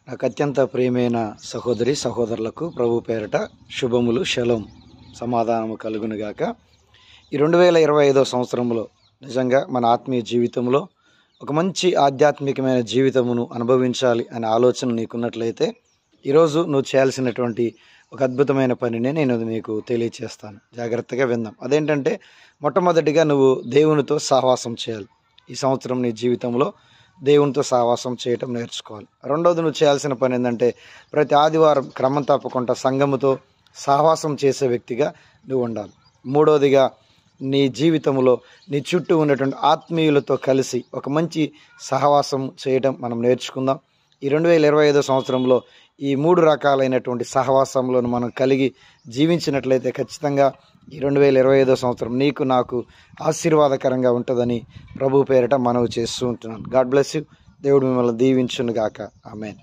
నాకు అత్యంత ప్రియమైన సహోదరి సహోదరులకు ప్రభు పేరట శుభములు, షలోం, సమాధానము కలుగునుగాక. ఈ 2025 సంవత్సరంలో నిజంగా మన ఆత్మీయ జీవితంలో ఒక మంచి ఆధ్యాత్మికమైన జీవితమును అనుభవించాలి అనే ఆలోచన నీకున్నట్లయితే ఈరోజు నువ్వు చేయాల్సినటువంటి ఒక అద్భుతమైన పనిని నేను మీకు తెలియచేస్తాను. జాగ్రత్తగా విందాం. అదేంటంటే, మొట్టమొదటిగా నువ్వు దేవునితో సహవాసం చేయాలి. ఈ సంవత్సరం నీ జీవితంలో దేవునితో సహవాసం చేయటం నేర్చుకోవాలి. రెండోది నువ్వు చేయాల్సిన పని ఏంటంటే, ప్రతి ఆదివారం క్రమం తప్పకుండా సంఘముతో సహవాసం చేసే వ్యక్తిగా నువ్వు ఉండాలి. మూడోదిగా నీ జీవితంలో నీ చుట్టూ ఉన్నటువంటి ఆత్మీయులతో కలిసి ఒక మంచి సహవాసం చేయడం మనం నేర్చుకుందాం. ఈ 2025 సంవత్సరంలో ఈ 3 రకాలైనటువంటి సహవాసంలో మనం కలిగి జీవించినట్లయితే ఖచ్చితంగా ఈ 2025 సంవత్సరం నీకు నాకు ఆశీర్వాదకరంగా ఉంటుందని ప్రభు పేరిట మనవి చేస్తూ ఉంటున్నాను. God bless you. దేవుడు మిమ్మల్ని దీవించును గాక. ఆమేన్.